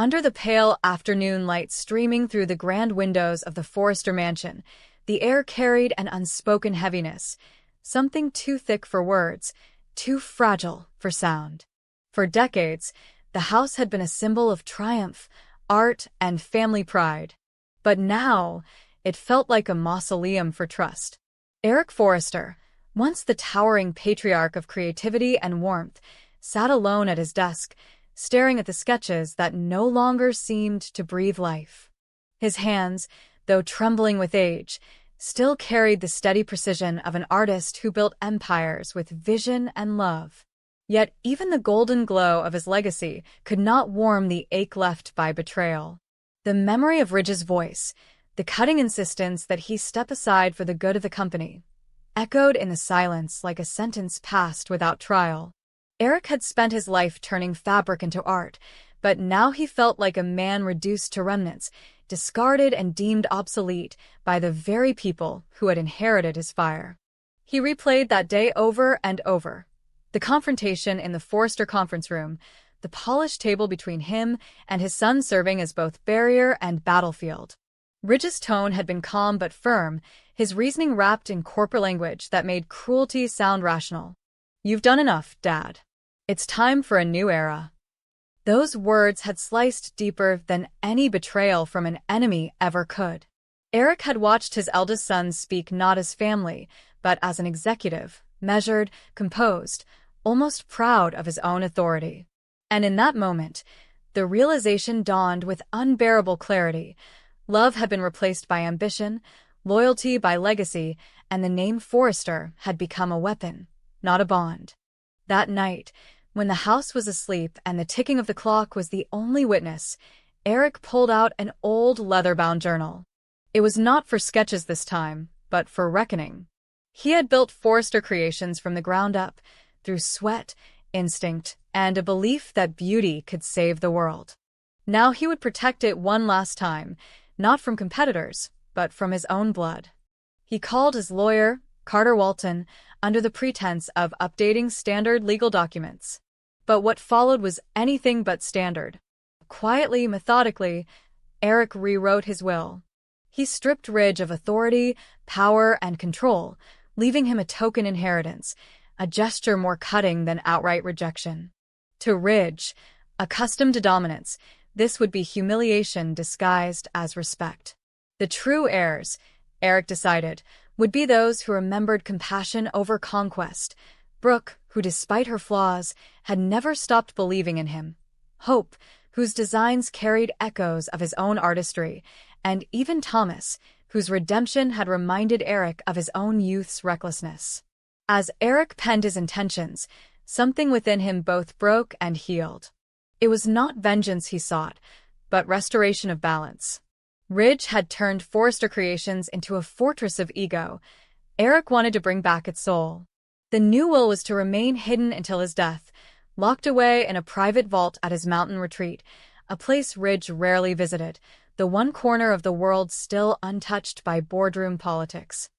Under the pale afternoon light streaming through the grand windows of the Forrester mansion, the air carried an unspoken heaviness, something too thick for words, too fragile for sound. For decades, the house had been a symbol of triumph, art, and family pride. But now, it felt like a mausoleum for trust. Eric Forrester, once the towering patriarch of creativity and warmth, sat alone at his desk, staring at the sketches that no longer seemed to breathe life. His hands, though trembling with age, still carried the steady precision of an artist who built empires with vision and love. Yet even the golden glow of his legacy could not warm the ache left by betrayal. The memory of Ridge's voice, the cutting insistence that he step aside for the good of the company, echoed in the silence like a sentence passed without trial. Eric had spent his life turning fabric into art, but now he felt like a man reduced to remnants, discarded and deemed obsolete by the very people who had inherited his fire. He replayed that day over and over. The confrontation in the Forrester conference room, the polished table between him and his son serving as both barrier and battlefield. Ridge's tone had been calm but firm, his reasoning wrapped in corporate language that made cruelty sound rational. "You've done enough, Dad. It's time for a new era." Those words had sliced deeper than any betrayal from an enemy ever could. Eric had watched his eldest son speak not as family, but as an executive, measured, composed, almost proud of his own authority. And in that moment, the realization dawned with unbearable clarity. Love had been replaced by ambition, loyalty by legacy, and the name Forrester had become a weapon, not a bond. That night, when the house was asleep and the ticking of the clock was the only witness, Eric pulled out an old leather-bound journal. It was not for sketches this time, but for reckoning. He had built Forrester Creations from the ground up, through sweat, instinct, and a belief that beauty could save the world. Now he would protect it one last time, not from competitors, but from his own blood. He called his lawyer, Carter Walton, under the pretense of updating standard legal documents. But what followed was anything but standard. Quietly, methodically, Eric rewrote his will. He stripped Ridge of authority, power, and control, leaving him a token inheritance, a gesture more cutting than outright rejection. To Ridge, accustomed to dominance, this would be humiliation disguised as respect. The true heirs, Eric decided, would be those who remembered compassion over conquest. Brooke, who despite her flaws, had never stopped believing in him. Hope, whose designs carried echoes of his own artistry, and even Thomas, whose redemption had reminded Eric of his own youth's recklessness. As Eric penned his intentions, something within him both broke and healed. It was not vengeance he sought, but restoration of balance. Ridge had turned Forrester Creations into a fortress of ego. Eric wanted to bring back its soul. The new will was to remain hidden until his death, locked away in a private vault at his mountain retreat, a place Ridge rarely visited, the one corner of the world still untouched by boardroom politics.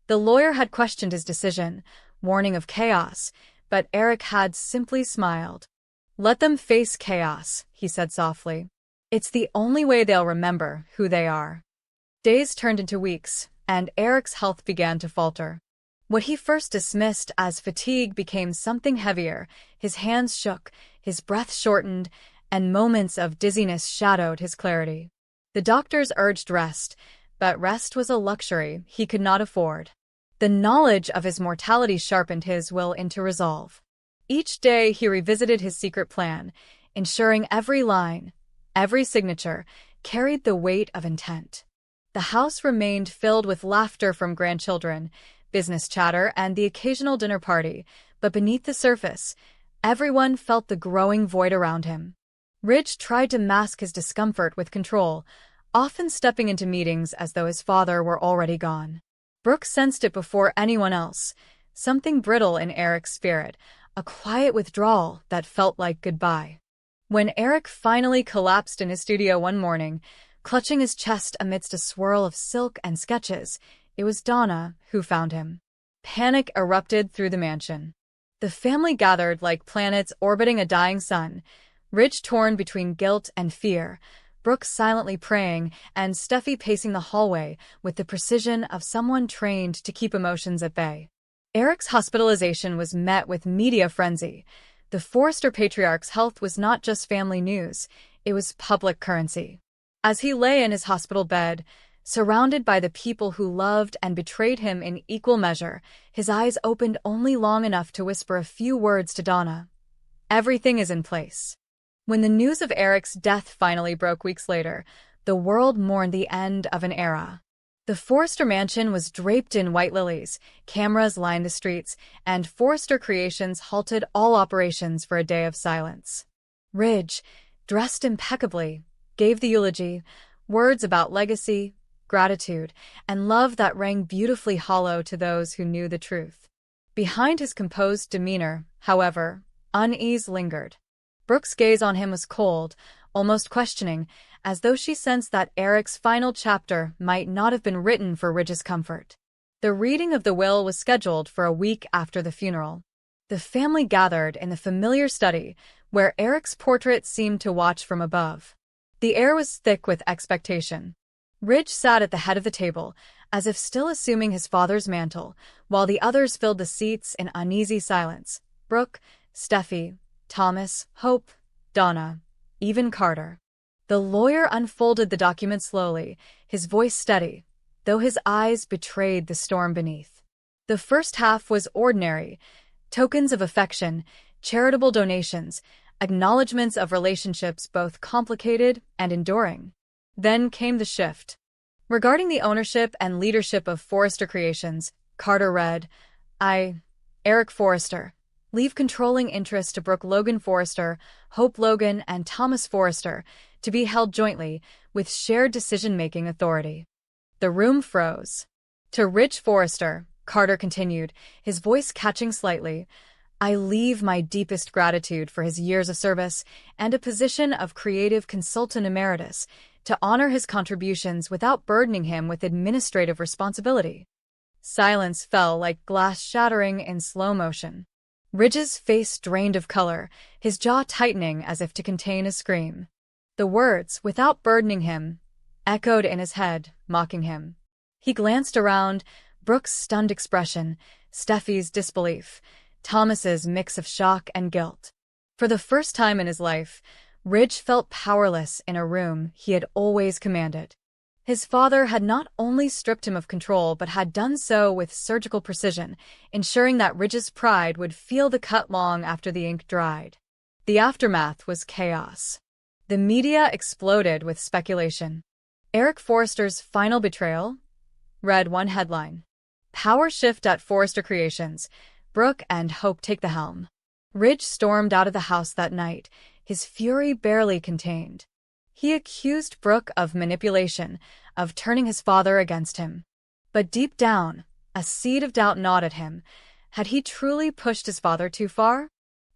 The lawyer had questioned his decision, warning of chaos, but Eric had simply smiled. "Let them face chaos," he said softly. "It's the only way they'll remember who they are." Days turned into weeks, and Eric's health began to falter. What he first dismissed as fatigue became something heavier. His hands shook, his breath shortened, and moments of dizziness shadowed his clarity. The doctors urged rest, but rest was a luxury he could not afford. The knowledge of his mortality sharpened his will into resolve. Each day he revisited his secret plan, ensuring every line, every signature, carried the weight of intent. The house remained filled with laughter from grandchildren, business chatter, and the occasional dinner party, but beneath the surface, everyone felt the growing void around him. Ridge tried to mask his discomfort with control, often stepping into meetings as though his father were already gone. Brooke sensed it before anyone else, something brittle in Eric's spirit, a quiet withdrawal that felt like goodbye. When Eric finally collapsed in his studio one morning, clutching his chest amidst a swirl of silk and sketches, it was Donna who found him. Panic erupted through the mansion. The family gathered like planets orbiting a dying sun. Ridge torn between guilt and fear, Brooke silently praying, and Steffi pacing the hallway with the precision of someone trained to keep emotions at bay. Eric's hospitalization was met with media frenzy. The Forrester patriarch's health was not just family news, it was public currency. As he lay in his hospital bed, surrounded by the people who loved and betrayed him in equal measure, his eyes opened only long enough to whisper a few words to Donna. Everything is in place. When the news of Eric's death finally broke weeks later, the world mourned the end of an era. The Forrester mansion was draped in white lilies, cameras lined the streets, and Forrester Creations halted all operations for a day of silence. Ridge, dressed impeccably, gave the eulogy, words about legacy, gratitude, and love that rang beautifully hollow to those who knew the truth. Behind his composed demeanor, however, unease lingered. Brooke's gaze on him was cold, almost questioning, as though she sensed that Eric's final chapter might not have been written for Ridge's comfort. The reading of the will was scheduled for a week after the funeral. The family gathered in the familiar study, where Eric's portrait seemed to watch from above. The air was thick with expectation. Ridge sat at the head of the table, as if still assuming his father's mantle, while the others filled the seats in uneasy silence. Brooke, Steffi, Thomas, Hope, Donna, even Carter. The lawyer unfolded the document slowly, his voice steady, though his eyes betrayed the storm beneath. The first half was ordinary: tokens of affection, charitable donations, acknowledgments of relationships both complicated and enduring. Then came the shift. Regarding the ownership and leadership of Forrester Creations, Carter read, Eric Forrester, leave controlling interest to Brooke Logan Forrester, Hope Logan, and Thomas Forrester, to be held jointly, with shared decision-making authority. The room froze. To Ridge Forrester, Carter continued, his voice catching slightly, I leave my deepest gratitude for his years of service and a position of creative consultant emeritus to honor his contributions without burdening him with administrative responsibility. Silence fell like glass shattering in slow motion. Ridge's face drained of color, his jaw tightening as if to contain a scream. The words, without burdening him, echoed in his head, mocking him. He glanced around, Brooke's stunned expression, Steffi's disbelief, Thomas's mix of shock and guilt. For the first time in his life, Ridge felt powerless in a room he had always commanded. His father had not only stripped him of control but had done so with surgical precision, ensuring that Ridge's pride would feel the cut long after the ink dried. The aftermath was chaos. The media exploded with speculation. Eric Forrester's final betrayal? Read one headline. Power shift at Forrester Creations. Brooke and Hope take the helm. Ridge stormed out of the house that night, his fury barely contained. He accused Brooke of manipulation, of turning his father against him. But deep down, a seed of doubt gnawed at him. Had he truly pushed his father too far?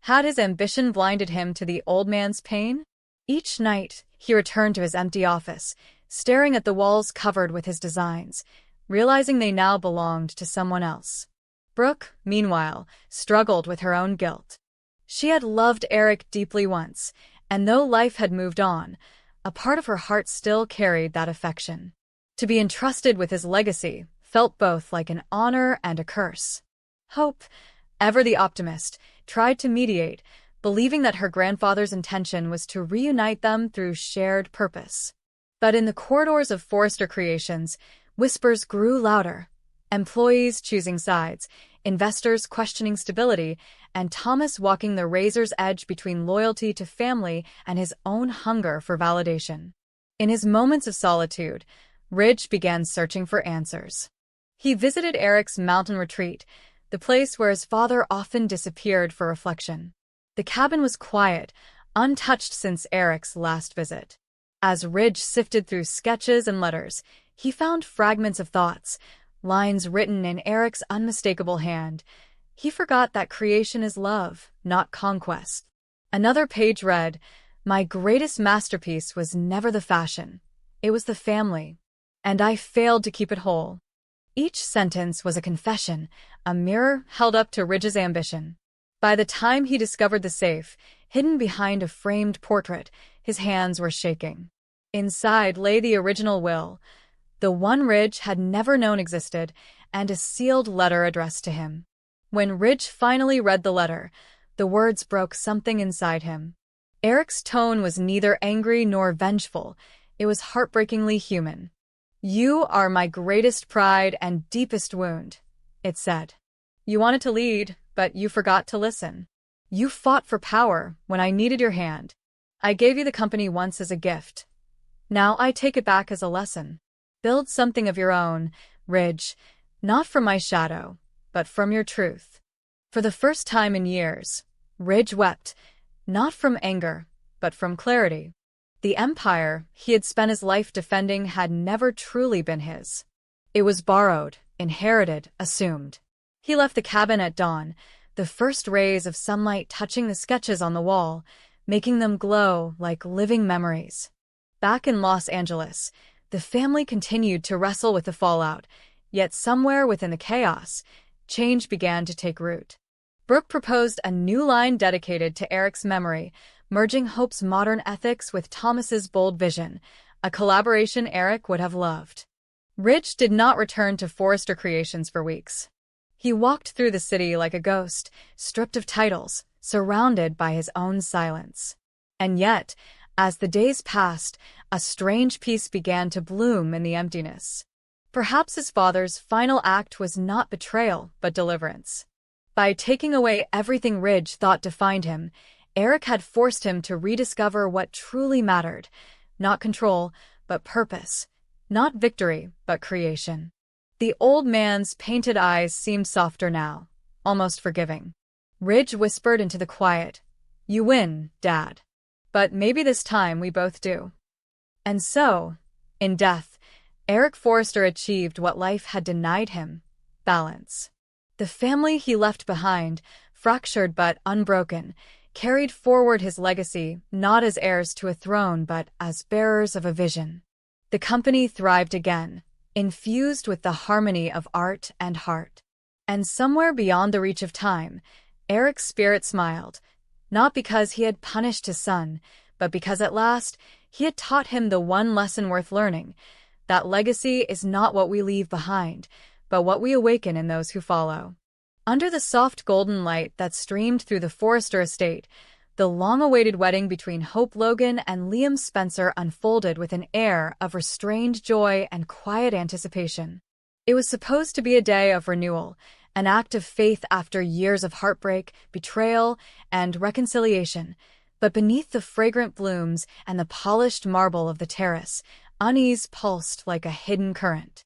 Had his ambition blinded him to the old man's pain? Each night, he returned to his empty office, staring at the walls covered with his designs, realizing they now belonged to someone else. Brooke, meanwhile, struggled with her own guilt. She had loved Eric deeply once, and though life had moved on, a part of her heart still carried that affection. To be entrusted with his legacy felt both like an honor and a curse. Hope, ever the optimist, tried to mediate, believing that her grandfather's intention was to reunite them through shared purpose. But in the corridors of Forrester Creations, whispers grew louder. Employees choosing sides, investors questioning stability, and Thomas walking the razor's edge between loyalty to family and his own hunger for validation. In his moments of solitude, Ridge began searching for answers. He visited Eric's mountain retreat, the place where his father often disappeared for reflection. The cabin was quiet, untouched since Eric's last visit. As Ridge sifted through sketches and letters, he found fragments of thoughts, lines written in Eric's unmistakable hand. He forgot that creation is love, not conquest. Another page read, My greatest masterpiece was never the fashion. It was the family. And I failed to keep it whole. Each sentence was a confession, a mirror held up to Ridge's ambition. By the time he discovered the safe, hidden behind a framed portrait. His hands were shaking. Inside lay the original will, the one Ridge had never known existed, and a sealed letter addressed to him. When Ridge finally read the letter, the words broke something inside him. Eric's tone was neither angry nor vengeful. It was heartbreakingly human. "You are my greatest pride and deepest wound," it said. "You wanted to lead, but you forgot to listen. You fought for power when I needed your hand. I gave you the company once as a gift. Now I take it back as a lesson. Build something of your own, Ridge, not from my shadow, but from your truth." For the first time in years, Ridge wept, not from anger, but from clarity. The empire he had spent his life defending had never truly been his. It was borrowed, inherited, assumed. He left the cabin at dawn, the first rays of sunlight touching the sketches on the wall, making them glow like living memories. Back in Los Angeles, the family continued to wrestle with the fallout, yet somewhere within the chaos, change began to take root. Brooke proposed a new line dedicated to Eric's memory, merging Hope's modern ethics with Thomas's bold vision, a collaboration Eric would have loved. Ridge did not return to Forrester Creations for weeks. He walked through the city like a ghost, stripped of titles, surrounded by his own silence. And yet, as the days passed, a strange peace began to bloom in the emptiness. Perhaps his father's final act was not betrayal, but deliverance. By taking away everything Ridge thought defined him, Eric had forced him to rediscover what truly mattered, not control, but purpose, not victory, but creation. The old man's painted eyes seemed softer now, almost forgiving. Ridge whispered into the quiet, "You win, Dad. But maybe this time we both do." And so, in death, Eric Forrester achieved what life had denied him: balance. The family he left behind, fractured but unbroken, carried forward his legacy not as heirs to a throne but as bearers of a vision. The company thrived again, infused with the harmony of art and heart. And somewhere beyond the reach of time, Eric's spirit smiled, not because he had punished his son, but because at last he had taught him the one lesson worth learning: that legacy is not what we leave behind, but what we awaken in those who follow. Under the soft golden light that streamed through the Forrester estate, the long-awaited wedding between Hope Logan and Liam Spencer unfolded with an air of restrained joy and quiet anticipation. It was supposed to be a day of renewal, an act of faith after years of heartbreak, betrayal, and reconciliation. But beneath the fragrant blooms and the polished marble of the terrace, unease pulsed like a hidden current.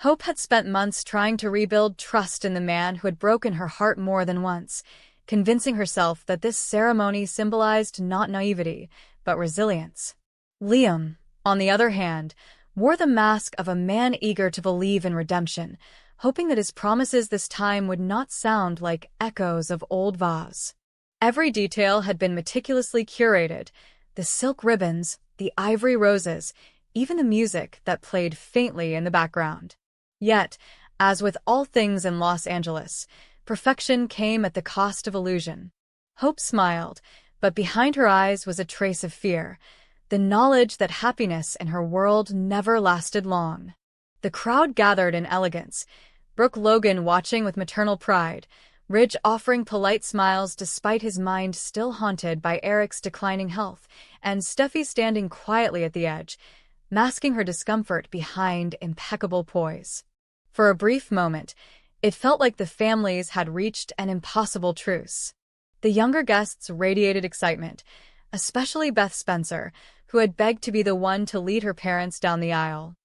Hope had spent months trying to rebuild trust in the man who had broken her heart more than once, convincing herself that this ceremony symbolized not naivety, but resilience. Liam, on the other hand, wore the mask of a man eager to believe in redemption, hoping that his promises this time would not sound like echoes of old vows. Every detail had been meticulously curated: the silk ribbons, the ivory roses, even the music that played faintly in the background. Yet, as with all things in Los Angeles, perfection came at the cost of illusion. Hope smiled, but behind her eyes was a trace of fear, the knowledge that happiness in her world never lasted long. The crowd gathered in elegance, Brooke Logan watching with maternal pride, Ridge offering polite smiles despite his mind still haunted by Eric's declining health, and Steffi standing quietly at the edge, masking her discomfort behind impeccable poise. For a brief moment, it felt like the families had reached an impossible truce. The younger guests radiated excitement, especially Beth Spencer, who had begged to be the one to lead her parents down the aisle.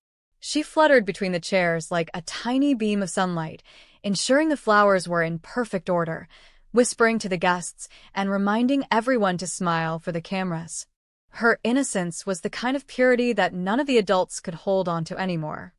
She fluttered between the chairs like a tiny beam of sunlight, ensuring the flowers were in perfect order, whispering to the guests and reminding everyone to smile for the cameras. Her innocence was the kind of purity that none of the adults could hold on to anymore.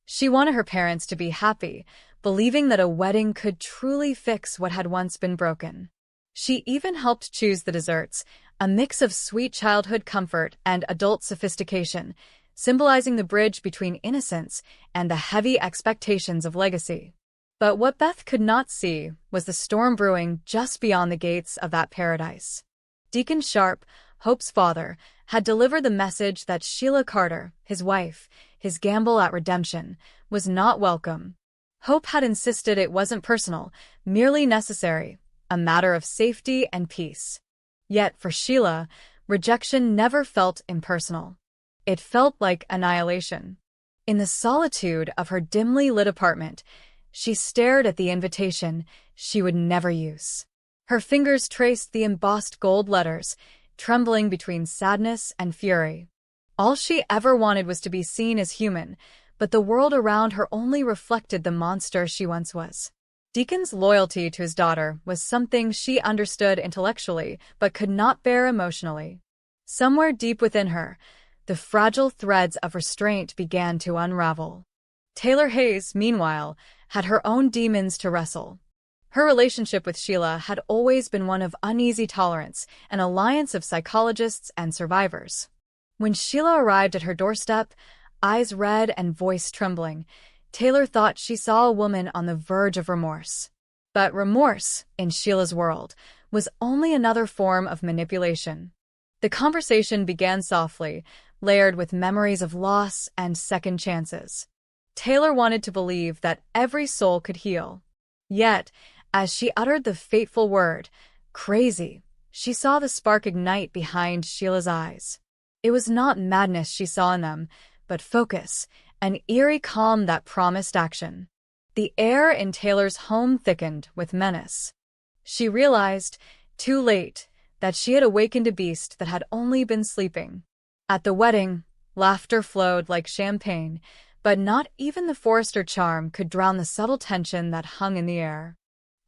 She wanted her parents to be happy, believing that a wedding could truly fix what had once been broken. She even helped choose the desserts, a mix of sweet childhood comfort and adult sophistication, symbolizing the bridge between innocence and the heavy expectations of legacy. But what Beth could not see was the storm brewing just beyond the gates of that paradise. Deacon Sharp, Hope's father, had delivered the message that Sheila Carter, his wife, his gamble at redemption, was not welcome. Hope had insisted it wasn't personal, merely necessary, a matter of safety and peace. Yet for Sheila, rejection never felt impersonal. It felt like annihilation. In the solitude of her dimly lit apartment, she stared at the invitation she would never use. Her fingers traced the embossed gold letters, trembling between sadness and fury. All she ever wanted was to be seen as human, but the world around her only reflected the monster she once was. Deacon's loyalty to his daughter was something she understood intellectually but could not bear emotionally. Somewhere deep within her, the fragile threads of restraint began to unravel. Taylor Hayes, meanwhile, had her own demons to wrestle. Her relationship with Sheila had always been one of uneasy tolerance, an alliance of psychologists and survivors. When Sheila arrived at her doorstep, eyes red and voice trembling, Taylor thought she saw a woman on the verge of remorse. But remorse, in Sheila's world, was only another form of manipulation. The conversation began softly, layered with memories of loss and second chances. Taylor wanted to believe that every soul could heal. Yet, as she uttered the fateful word, crazy, she saw the spark ignite behind Sheila's eyes. It was not madness she saw in them, but focus, an eerie calm that promised action. The air in Taylor's home thickened with menace. She realized, too late, that she had awakened a beast that had only been sleeping. At the wedding, laughter flowed like champagne, but not even the Forrester charm could drown the subtle tension that hung in the air.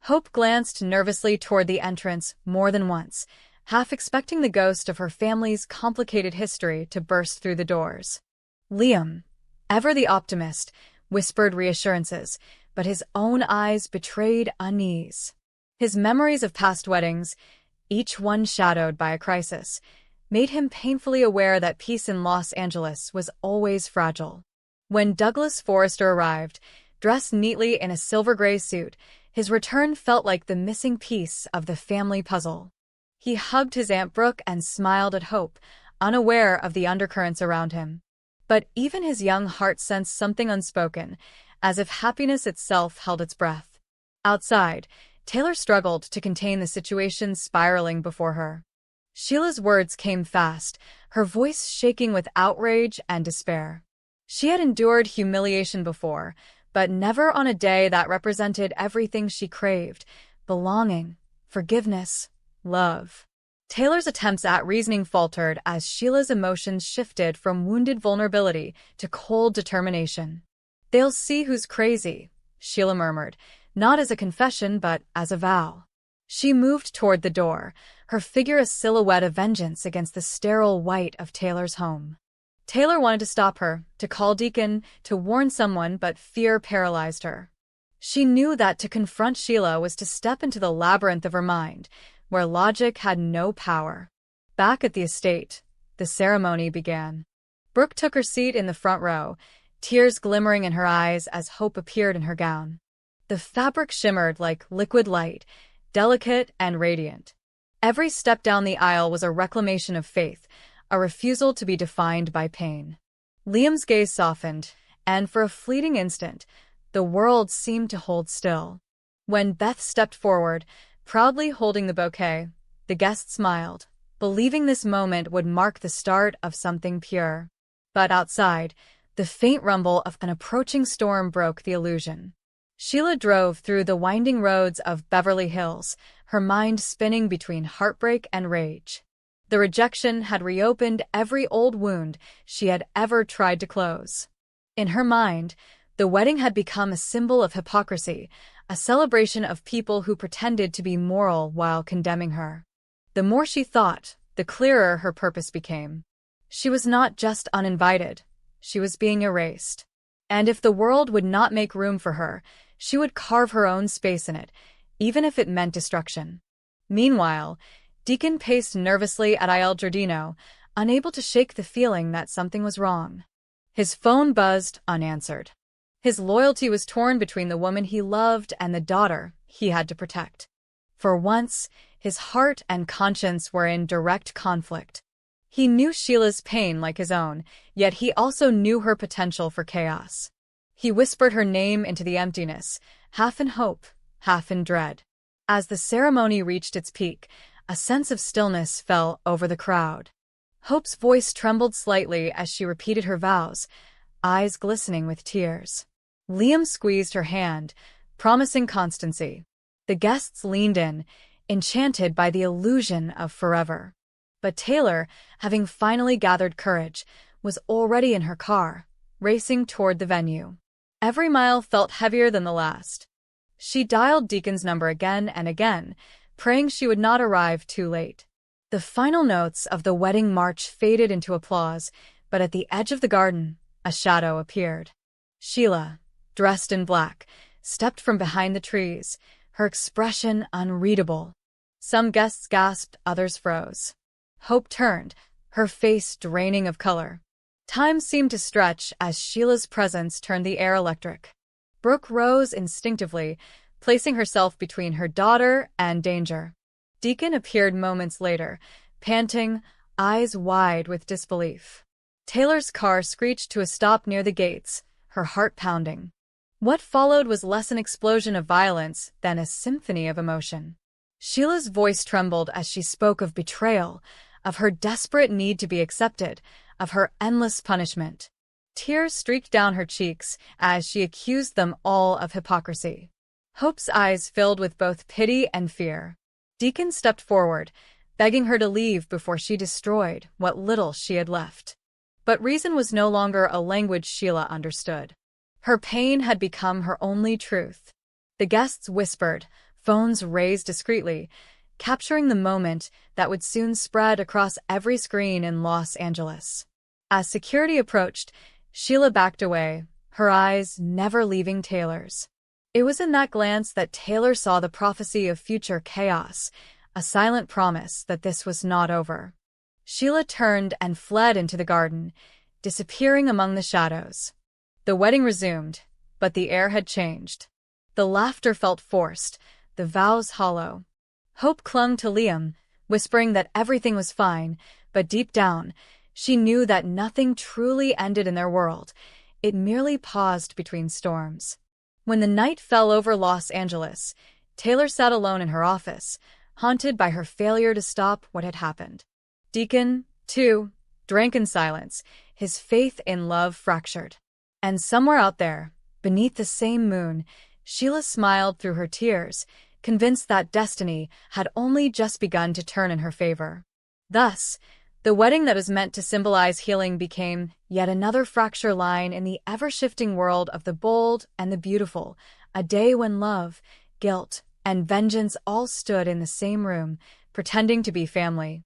Hope glanced nervously toward the entrance more than once, half expecting the ghost of her family's complicated history to burst through the doors. Liam, ever the optimist, whispered reassurances, but his own eyes betrayed unease. His memories of past weddings, each one shadowed by a crisis, made him painfully aware that peace in Los Angeles was always fragile. When Douglas Forrester arrived, dressed neatly in a silver-gray suit, his return felt like the missing piece of the family puzzle. He hugged his Aunt Brooke and smiled at Hope, unaware of the undercurrents around him. But even his young heart sensed something unspoken, as if happiness itself held its breath. Outside, Taylor struggled to contain the situation spiraling before her. Sheila's words came fast, her voice shaking with outrage and despair. She had endured humiliation before, but never on a day that represented everything she craved: belonging, forgiveness, love. Taylor's attempts at reasoning faltered as Sheila's emotions shifted from wounded vulnerability to cold determination. "They'll see who's crazy," Sheila murmured, not as a confession but as a vow. She moved toward the door, her figure a silhouette of vengeance against the sterile white of Taylor's home. Taylor wanted to stop her, to call Deacon, to warn someone, but fear paralyzed her. She knew that to confront Sheila was to step into the labyrinth of her mind, where logic had no power. Back at the estate, the ceremony began. Brooke took her seat in the front row, tears glimmering in her eyes as Hope appeared in her gown. The fabric shimmered like liquid light, delicate and radiant. Every step down the aisle was a reclamation of faith, a refusal to be defined by pain. Liam's gaze softened, and for a fleeting instant, the world seemed to hold still. When Beth stepped forward, proudly holding the bouquet, the guest smiled, believing this moment would mark the start of something pure. But outside, the faint rumble of an approaching storm broke the illusion. Sheila drove through the winding roads of Beverly Hills, her mind spinning between heartbreak and rage. The rejection had reopened every old wound she had ever tried to close. In her mind, the wedding had become a symbol of hypocrisy, a celebration of people who pretended to be moral while condemning her. The more she thought, the clearer her purpose became. She was not just uninvited, she was being erased. And if the world would not make room for her, she would carve her own space in it, even if it meant destruction. Meanwhile, Deacon paced nervously at Il Giardino, unable to shake the feeling that something was wrong. His phone buzzed unanswered. His loyalty was torn between the woman he loved and the daughter he had to protect. For once, his heart and conscience were in direct conflict. He knew Sheila's pain like his own, yet he also knew her potential for chaos. He whispered her name into the emptiness, half in hope, half in dread. As the ceremony reached its peak, a sense of stillness fell over the crowd. Hope's voice trembled slightly as she repeated her vows, eyes glistening with tears. Liam squeezed her hand, promising constancy. The guests leaned in, enchanted by the illusion of forever. But Taylor, having finally gathered courage, was already in her car, racing toward the venue. Every mile felt heavier than the last. She dialed Deacon's number again and again, praying she would not arrive too late. The final notes of the wedding march faded into applause, but at the edge of the garden, a shadow appeared. Sheila, dressed in black, stepped from behind the trees, her expression unreadable. Some guests gasped, others froze. Hope turned, her face draining of color. Time seemed to stretch as Sheila's presence turned the air electric. Brooke rose instinctively, placing herself between her daughter and danger. Deacon appeared moments later, panting, eyes wide with disbelief. Taylor's car screeched to a stop near the gates, her heart pounding. What followed was less an explosion of violence than a symphony of emotion. Sheila's voice trembled as she spoke of betrayal, of her desperate need to be accepted, of her endless punishment. Tears streaked down her cheeks as she accused them all of hypocrisy. Hope's eyes filled with both pity and fear. Deacon stepped forward, begging her to leave before she destroyed what little she had left. But reason was no longer a language Sheila understood. Her pain had become her only truth. The guests whispered, phones raised discreetly, capturing the moment that would soon spread across every screen in Los Angeles. As security approached, Sheila backed away, her eyes never leaving Taylor's. It was in that glance that Taylor saw the prophecy of future chaos, a silent promise that this was not over. Sheila turned and fled into the garden, disappearing among the shadows. The wedding resumed, but the air had changed. The laughter felt forced, the vows hollow. Hope clung to Liam, whispering that everything was fine, but deep down, she knew that nothing truly ended in their world. It merely paused between storms. When the night fell over Los Angeles, Taylor sat alone in her office, haunted by her failure to stop what had happened. Deacon, too, drank in silence, his faith in love fractured. And somewhere out there, beneath the same moon, Sheila smiled through her tears, convinced that destiny had only just begun to turn in her favor. Thus, the wedding that was meant to symbolize healing became yet another fracture line in the ever-shifting world of the bold and the beautiful, a day when love, guilt, and vengeance all stood in the same room, pretending to be family.